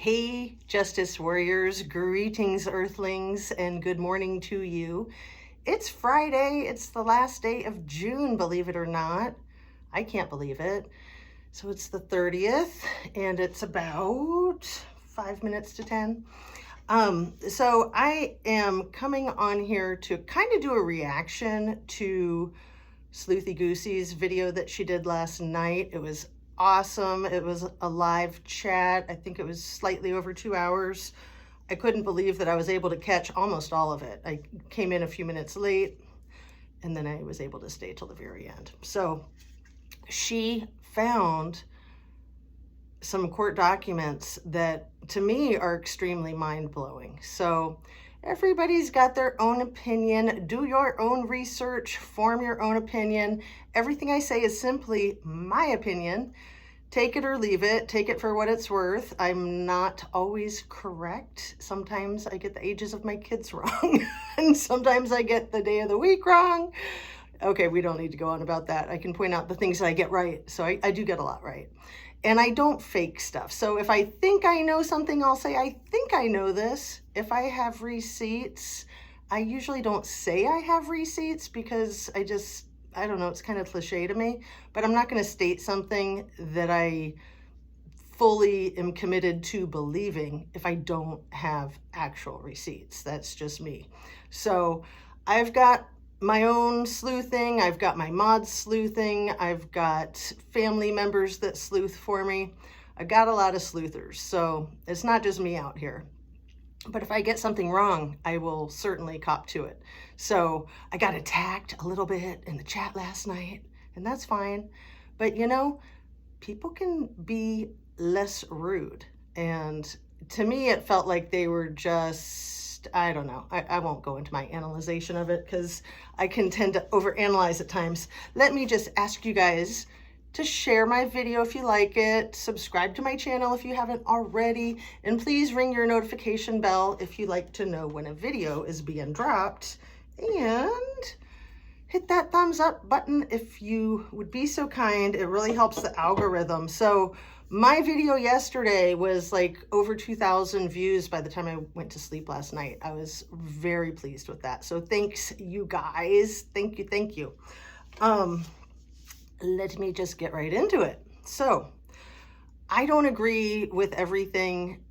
Hey, Justice Warriors, greetings, Earthlings, and good morning to you. It's Friday. It's the last day of June, believe it or not. I can't believe it. So it's the 30th, and it's about 5 minutes to 10. So I am coming on here to kind of do a reaction to Sleuthy Goosey's video that she did last night. It was awesome. It was a live chat. I think it was slightly over 2 hours. I couldn't believe that I was able to catch almost all of it. I came in a few minutes late, and then I was able to stay till the very end. So she found some court documents that to me are extremely mind-blowing. So everybody's got their own opinion. Do your own research, form your own opinion. Everything I say is simply my opinion. Take it or leave it. Take it for what it's worth. I'm not always correct. Sometimes I get the ages of my kids wrong, and sometimes I get the day of the week wrong. Okay, we don't need to go on about that. I can point out the things that I get right. So I do get a lot right. And I don't fake stuff. So if I think I know something, I'll say, I think I know this. If I have receipts, I usually don't say I have receipts because I don't know, it's kind of cliche to me, but I'm not going to state something that I fully am committed to believing if I don't have actual receipts. That's just me. So I've got my own sleuthing, I've got my mods sleuthing, I've got family members that sleuth for me. I've got a lot of sleuthers, so it's not just me out here. But if I get something wrong, I will certainly cop to it. So I got attacked a little bit in the chat last night, and that's fine. But you know, people can be less rude. And to me, it felt like they were just, I don't know. I won't go into my analyzation of it because I can tend to overanalyze at times. Let me just ask you guys to share my video if you like it, subscribe to my channel if you haven't already, and please ring your notification bell if you like to know when a video is being dropped, and hit that thumbs up button if you would be so kind. It really helps the algorithm. So my video yesterday was like over 2,000 views by the time I went to sleep last night. I was very pleased with that. So thanks, you guys. Thank you, thank you. Let me just get right into it. So I don't agree with everything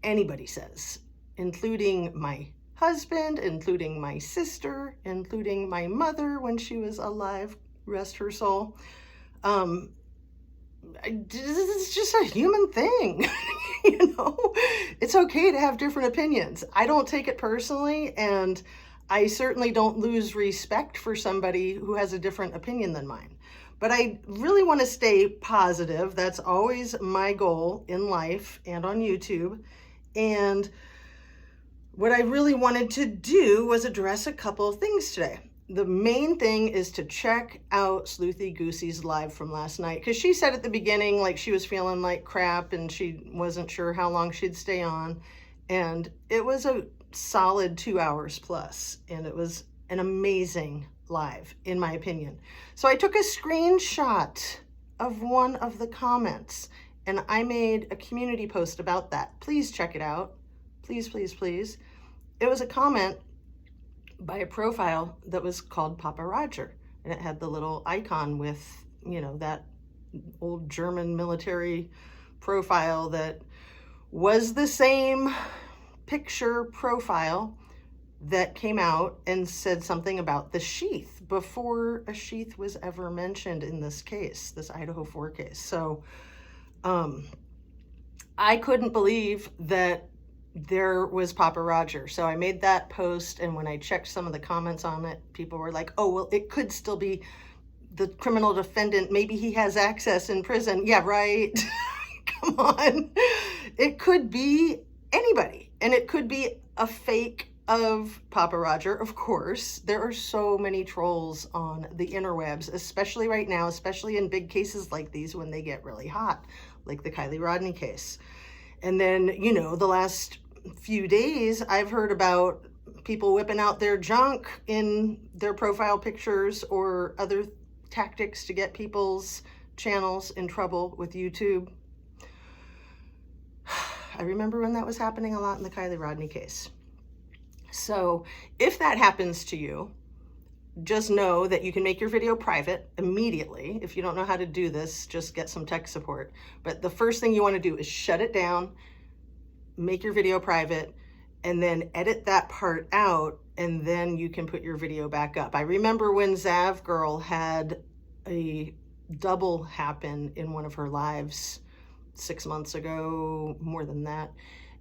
anybody says, including my husband, including my sister, including my mother when she was alive, rest her soul. It's just a human thing. You know, it's okay to have different opinions. I don't take it personally, and I certainly don't lose respect for somebody who has a different opinion than mine. But I really want to stay positive. That's always my goal in life and on YouTube. And what I really wanted to do was address a couple of things today. The main thing is to check out Sleuthy Goosey's live from last night, because she said at the beginning like she was feeling like crap and she wasn't sure how long she'd stay on. And it was a solid 2 hours plus, and it was an amazing live, in my opinion. So I took a screenshot of one of the comments, and I made a community post about that. Please check it out. Please, please, please. It was a comment by a profile that was called Papa Roger, and it had the little icon with, you know, that old German military profile that was the same picture profile that came out and said something about the sheath before a sheath was ever mentioned in this case, this Idaho 4 case. So I couldn't believe that there was Papa Roger. So I made that post, and when I checked some of the comments on it, people were like, oh, well, it could still be the criminal defendant. Maybe he has access in prison. Yeah, right. Come on. It could be anybody, and it could be a fake of Papa Roger, of course. There are so many trolls on the interwebs, especially right now, especially in big cases like these when they get really hot, like the Kylie Rodney case. And then, you know, the last few days, I've heard about people whipping out their junk in their profile pictures or other tactics to get people's channels in trouble with YouTube. I remember when that was happening a lot in the Kylie Rodney case. So if that happens to you, just know that you can make your video private immediately. If you don't know how to do this, just get some tech support. But the first thing you want to do is shut it down, make your video private, and then edit that part out, and then you can put your video back up. I remember when Zav Girl had a double happen in one of her lives 6 months ago, more than that.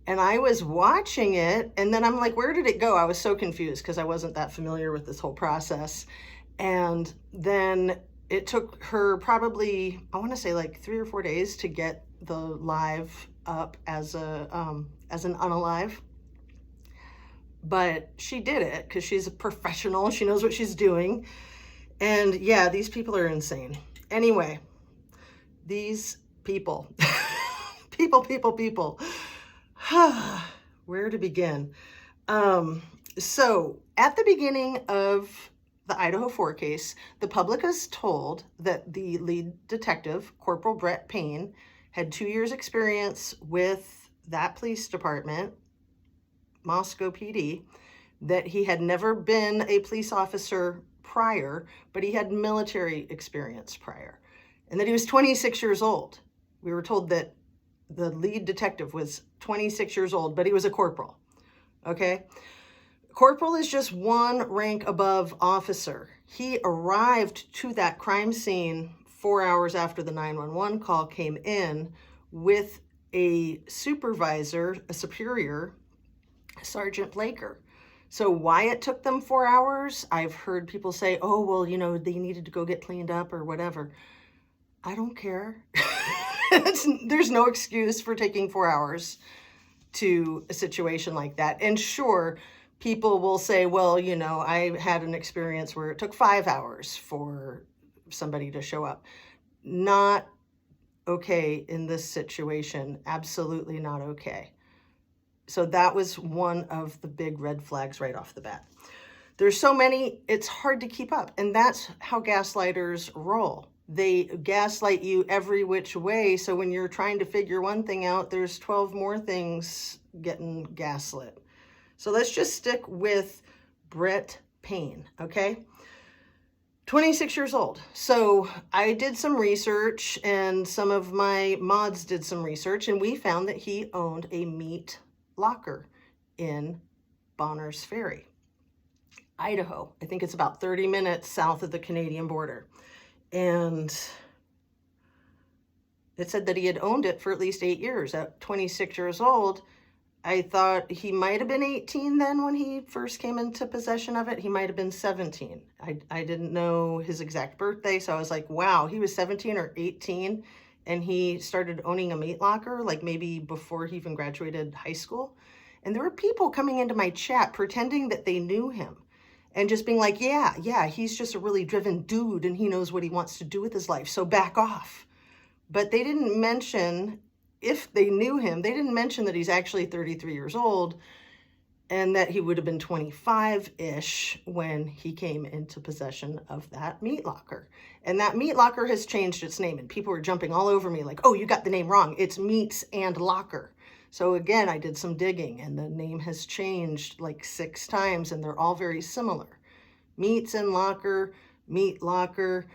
And I was watching it, and then I'm like, where did it go? I was so confused because I wasn't that familiar with this whole process. And then it took her probably, I want to say like 3 or 4 days to get the live up as an unalive. But she did it because she's a professional. She knows what she's doing. And yeah, these people are insane. Anyway, these people, people. Where to begin? So at the beginning of the Idaho 4 case, the public is told that the lead detective, Corporal Brett Payne, had 2 years experience with that police department, Moscow PD, that he had never been a police officer prior, but he had military experience prior, and that he was 26 years old. We were told that the lead detective was 26 years old, but he was a corporal, okay? Corporal is just one rank above officer. He arrived to that crime scene 4 hours after the 911 call came in with a supervisor, a superior, Sergeant Blaker. So why it took them 4 hours, I've heard people say, oh, well, you know, they needed to go get cleaned up or whatever. I don't care. There's no excuse for taking 4 hours to a situation like that. And sure, people will say, well, you know, I had an experience where it took 5 hours for somebody to show up. Not okay in this situation. Absolutely not okay. So that was one of the big red flags right off the bat. There's so many, it's hard to keep up. And that's how gaslighters roll. They gaslight you every which way. So when you're trying to figure one thing out, there's 12 more things getting gaslit. So let's just stick with Brett Payne, okay? 26 years old. So I did some research, and some of my mods did some research, and we found that he owned a meat locker in Bonners Ferry, Idaho. I think it's about 30 minutes south of the Canadian border. And it said that he had owned it for at least 8 years. At 26 years old, I thought he might have been 18 then when he first came into possession of it. He might have been 17. I didn't know his exact birthday, so I was like, wow, he was 17 or 18, and he started owning a meat locker, like maybe before he even graduated high school. And there were people coming into my chat pretending that they knew him and just being like, yeah, he's just a really driven dude and he knows what he wants to do with his life, so back off. But they didn't mention, if they knew him, they didn't mention that he's actually 33 years old and that he would have been 25-ish when he came into possession of that meat locker. And that meat locker has changed its name, and people were jumping all over me like, oh, you got the name wrong. It's Meats and Locker. So again, I did some digging, and the name has changed like 6 times, and they're all very similar. Meats and Locker, Meat Locker.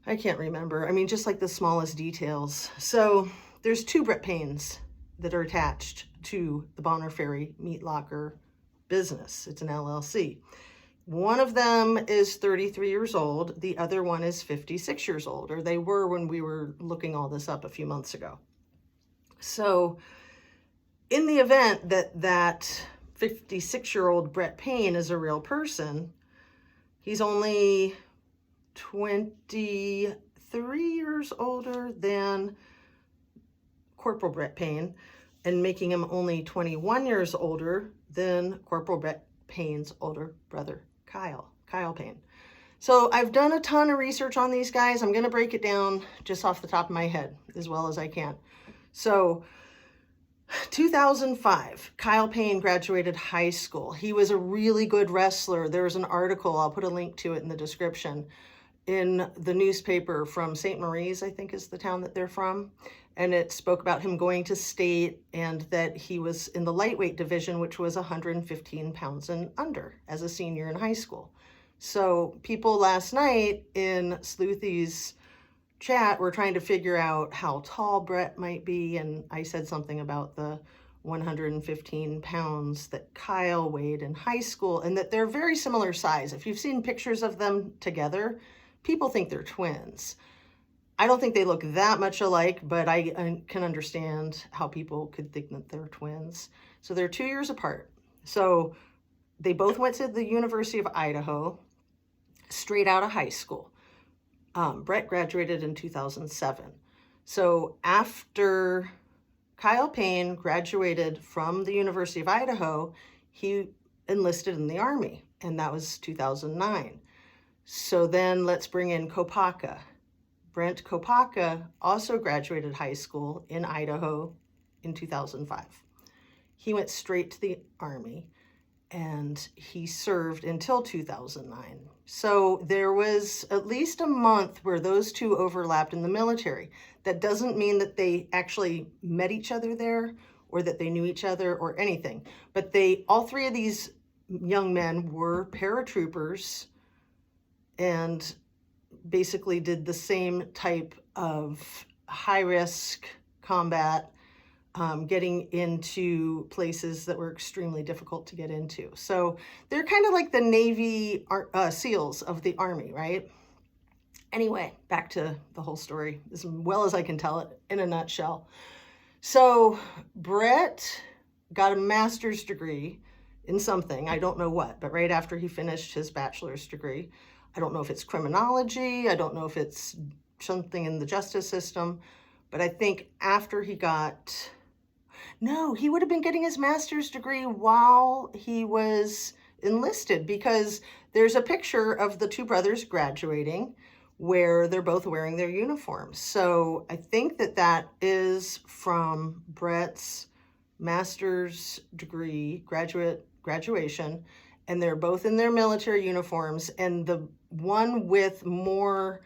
I can't remember. I mean, just like the smallest details. So there's 2 Brett Paynes that are attached to the Bonners Ferry Meat Locker business. It's an LLC. One of them is 33 years old. The other one is 56 years old, or they were when we were looking all this up a few months ago. So in the event that that 56-year-old Brett Payne is a real person, he's only 23 years older than Corporal Brett Payne, and making him only 21 years older than Corporal Brett Payne's older brother, Kyle Payne. So I've done a ton of research on these guys. I'm going to break it down just off the top of my head as well as I can. So 2005, Kyle Payne graduated high school. He was a really good wrestler. There's an article, I'll put a link to it in the description, in the newspaper from St. Marie's, I think is the town that they're from. and it spoke about him going to state and that he was in the lightweight division, which was 115 pounds and under as a senior in high school. So people last night in Sleuthy's chat were trying to figure out how tall Brett might be, and I said something about the 115 pounds that Kyle weighed in high school, and that they're very similar size. If you've seen pictures of them together, people think they're twins. I don't think they look that much alike, but I can understand how people could think that they're twins. So they're 2 years apart. So they both went to the University of Idaho straight out of high school. Brett graduated in 2007. So after Kyle Payne graduated from the University of Idaho, he enlisted in the Army, and that was 2009. So then let's bring in Kopacka. Brent Kopacka also graduated high school in Idaho in 2005. He went straight to the Army, and he served until 2009. So there was at least a month where those two overlapped in the military. That doesn't mean that they actually met each other there or that they knew each other or anything. But all three of these young men were paratroopers and basically did the same type of high-risk combat, getting into places that were extremely difficult to get into. So they're kind of like the Navy SEALs of the Army, right? Anyway, back to the whole story, as well as I can tell it in a nutshell. So Brett got a master's degree in something, I don't know what, but right after he finished his bachelor's degree. I don't know if it's criminology, I don't know if it's something in the justice system, but I think after he he would have been getting his master's degree while he was enlisted, because there's a picture of the two brothers graduating where they're both wearing their uniforms. So I think that is from Brett's master's degree graduation, and they're both in their military uniforms, and the one with more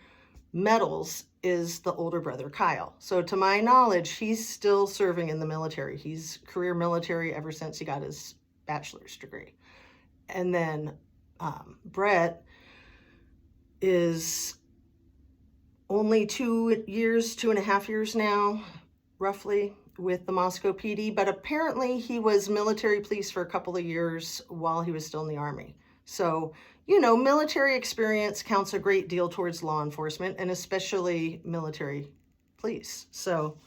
medals is the older brother, Kyle. So to my knowledge, he's still serving in the military. He's career military ever since he got his bachelor's degree. And then Brett is only 2.5 years now, roughly, with the Moscow PD, but apparently he was military police for a couple of years while he was still in the Army. So, military experience counts a great deal towards law enforcement, and especially military police. So,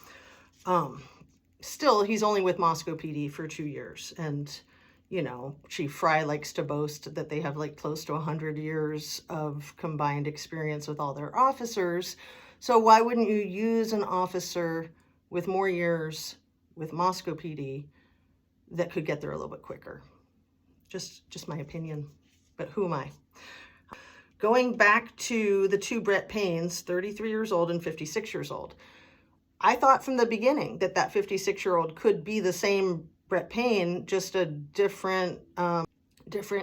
still, he's only with Moscow PD for 2 years. And, Chief Fry likes to boast that they have like close to 100 years of combined experience with all their officers. So why wouldn't you use an officer with more years with Moscow PD that could get there a little bit quicker? Just my opinion, but who am I? Going back to the two Brett Paynes, 33 years old and 56 years old. I thought from the beginning that 56-year-old could be the same Brett Payne, just a different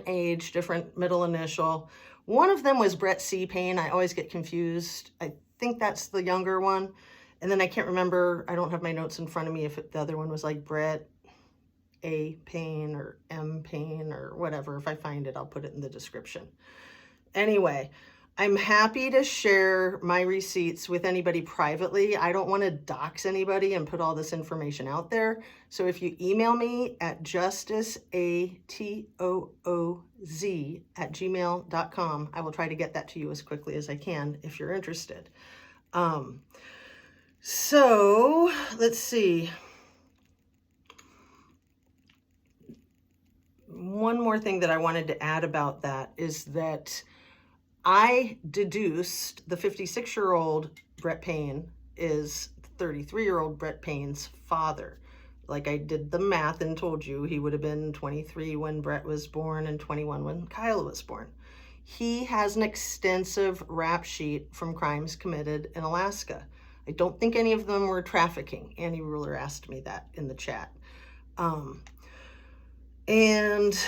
age, different middle initial. One of them was Brett C. Payne. I always get confused. I think that's the younger one. And then I can't remember, I don't have my notes in front of me, if the other one was like Brett A. Payne or M. Payne or whatever. If I find it, I'll put it in the description. Anyway, I'm happy to share my receipts with anybody privately. I don't want to dox anybody and put all this information out there. So if you email me at justiceatooz@gmail.com, I will try to get that to you as quickly as I can if you're interested. So let's see. One more thing that I wanted to add about that is that I deduced the 56-year-old Brett Payne is the 33-year-old Brett Payne's father. Like, I did the math and told you he would have been 23 when Brett was born and 21 when Kyle was born. He has an extensive rap sheet from crimes committed in Alaska. I don't think any of them were trafficking. Annie Ruler asked me that in the chat. And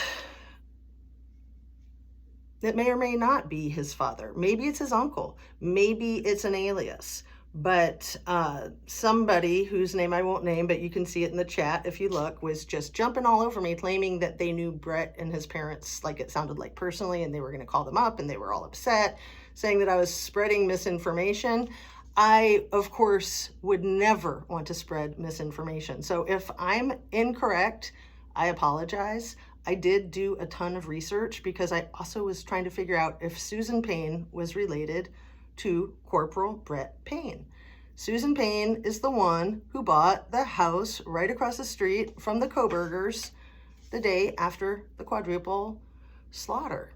it may or may not be his father. Maybe it's his uncle. Maybe it's an alias. But somebody whose name I won't name, but you can see it in the chat if you look, was just jumping all over me, claiming that they knew Brett and his parents, like it sounded like personally, and they were going to call them up, and they were all upset, saying that I was spreading misinformation. I, of course, would never want to spread misinformation. So if I'm incorrect, I apologize. I did do a ton of research because I also was trying to figure out if Suzan Payne was related to Corporal Brett Payne. Suzan Payne is the one who bought the house right across the street from the Kobergers the day after the quadruple slaughter,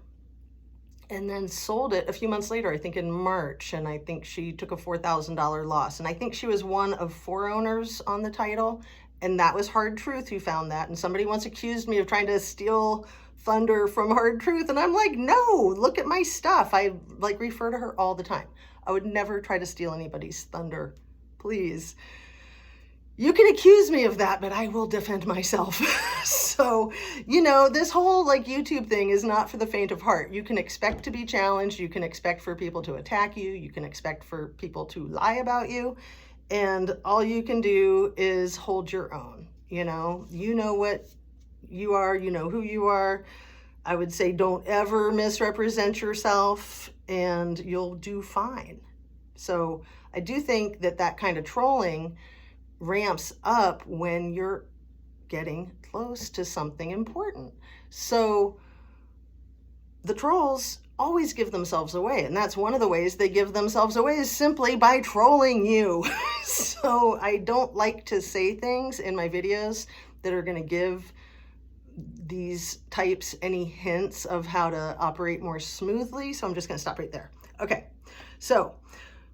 and then sold it a few months later, I think in March, and I think she took a $4,000 loss. And I think she was one of 4 owners on the title, and that was Hard Truth who found that. And somebody once accused me of trying to steal thunder from Hard Truth, and I'm like, no, look at my stuff. I like refer to her all the time. I would never try to steal anybody's thunder, please. You can accuse me of that, but I will defend myself. So, you know, this whole like YouTube thing is not for the faint of heart. You can expect to be challenged. You can expect for people to attack you. You can expect for people to lie about you. And all you can do is hold your own. You know what you are, you know who you are. I would say don't ever misrepresent yourself and you'll do fine. So I do think that that kind of trolling ramps up when you're getting close to something important. So the trolls always give themselves away, and that's one of the ways they give themselves away is simply by trolling you. So I don't like to say things in my videos that are going to give these types any hints of how to operate more smoothly, so I'm just going to stop right there. Okay, so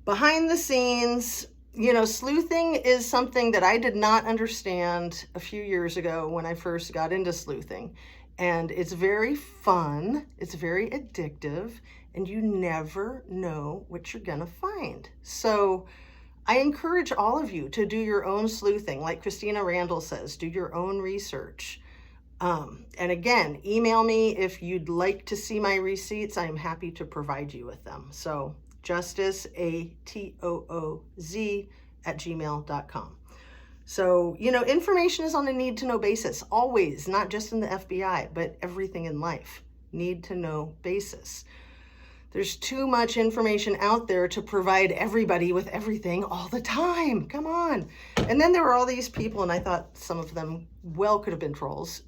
behind the scenes, you know, sleuthing is something that I did not understand a few years ago when I first got into sleuthing. And it's very fun, it's very addictive, and you never know what you're gonna find. So I encourage all of you to do your own sleuthing. Like Christina Randall says, do your own research. And again, email me if you'd like to see my receipts. I'm happy to provide you with them. So Justice, ATOOZ @gmail.com. So, you know, information is on a need-to-know basis, always, not just in the FBI, but everything in life, need-to-know basis. There's too much information out there to provide everybody with everything all the time. Come on. And then there were all these people, and I thought some of them well could have been trolls,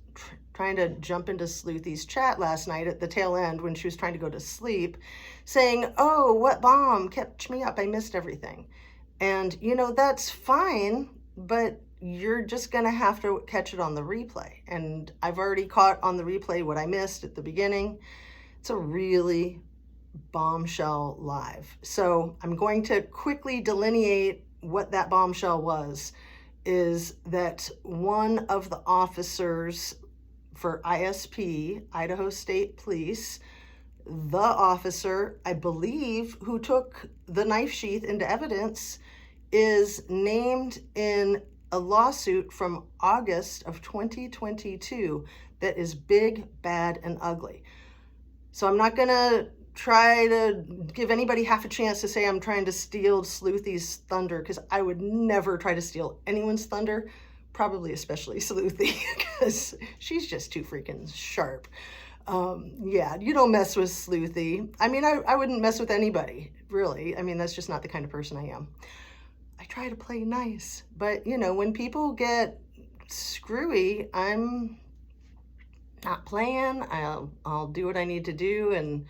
trying to jump into Sleuthy's chat last night at the tail end when she was trying to go to sleep, saying, oh, what bomb kept me up? I missed everything. And, you know, that's fine, but you're just going to have to catch it on the replay. And I've already caught on the replay what I missed at the beginning. It's a really bombshell live. So I'm going to quickly delineate what that bombshell was, is that one of the officers for ISP, Idaho State Police, the officer, I believe, who took the knife sheath into evidence, is named in a lawsuit from August of 2022 that is big, bad, and ugly. So I'm not gonna try to give anybody half a chance to say I'm trying to steal Sleuthy's thunder, because I would never try to steal anyone's thunder, probably especially Sleuthy, because she's just too freaking sharp. Yeah, you don't mess with Sleuthy. I mean, I wouldn't mess with anybody, really. I mean, that's just not the kind of person I am. I try to play nice, but you know, when people get screwy, I'm not playing. I'll do what I need to do and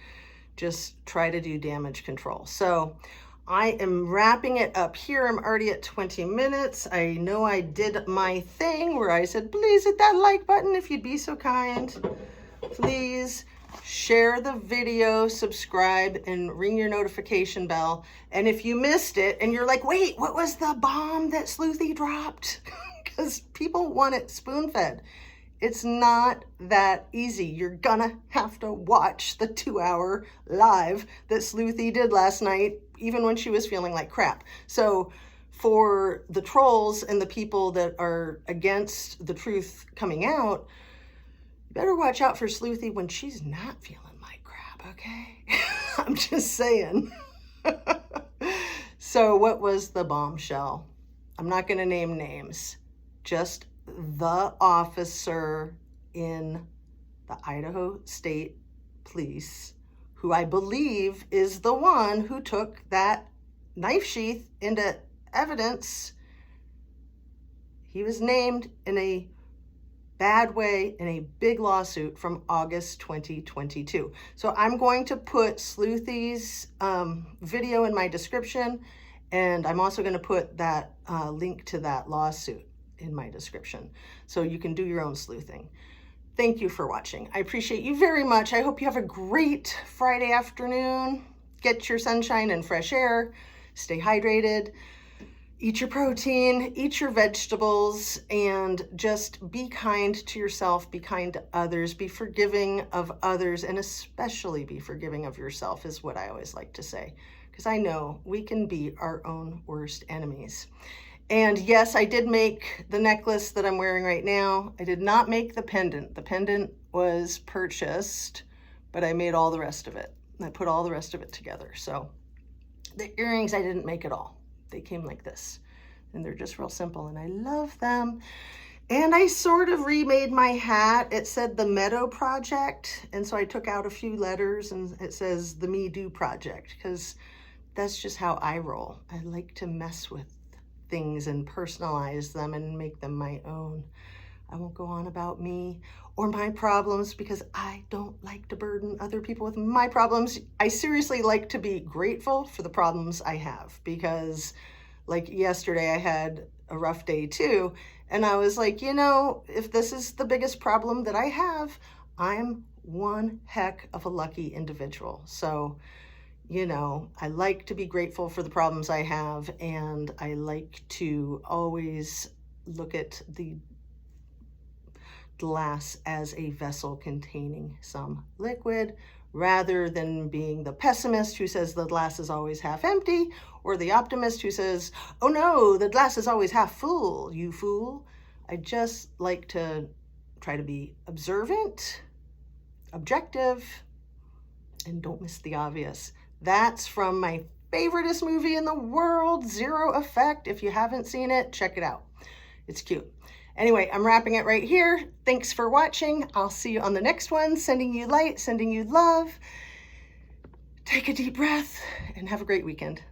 just try to do damage control. So I am wrapping it up here. I'm already at 20 minutes. I know I did my thing where I said, please hit that like button if you'd be so kind. Please share the video, subscribe, and ring your notification bell. And if you missed it and you're like, wait, what was the bomb that Sleuthy dropped? Because people want it spoon-fed. It's not that easy. You're gonna have to watch the 2-hour live that Sleuthy did last night, even when she was feeling like crap. So for the trolls and the people that are against the truth coming out, you better watch out for Sleuthy when she's not feeling like crap, okay? I'm just saying. So what was the bombshell? I'm not going to name names, just the officer in the Idaho State Police, who I believe is the one who took that knife sheath into evidence. He was named in a bad way in a big lawsuit from August 2022. So I'm going to put Sleuthy's video in my description, and I'm also going to put that link to that lawsuit in my description, so you can do your own sleuthing. Thank you for watching. I appreciate you very much. I hope you have a great Friday afternoon. Get your sunshine and fresh air. Stay hydrated. Eat your protein, eat your vegetables, and just be kind to yourself, be kind to others, be forgiving of others, and especially be forgiving of yourself is what I always like to say, because I know we can be our own worst enemies. And yes, I did make the necklace that I'm wearing right now. I did not make the pendant. The pendant was purchased, but I made all the rest of it. I put all the rest of it together. So the earrings, I didn't make at all. They came like this, and they're just real simple, and I love them. And I sort of remade my hat. It said the Meadow Project, and so I took out a few letters, and it says the Me Do Project, because that's just how I roll. I like to mess with things and personalize them and make them my own. I won't go on about me or my problems because I don't like to burden other people with my problems. I seriously like to be grateful for the problems I have, because like yesterday I had a rough day too. And I was like, you know, if this is the biggest problem that I have, I'm one heck of a lucky individual. So, you know, I like to be grateful for the problems I have, and I like to always look at the glass as a vessel containing some liquid, rather than being the pessimist who says the glass is always half empty, or the optimist who says, oh no, the glass is always half full, you fool. I just like to try to be observant, objective, and don't miss the obvious. That's from my favoriteest movie in the world, Zero Effect. If you haven't seen it, check it out. It's cute. Anyway, I'm wrapping it right here. Thanks for watching. I'll see you on the next one. Sending you light, sending you love. Take a deep breath, and have a great weekend.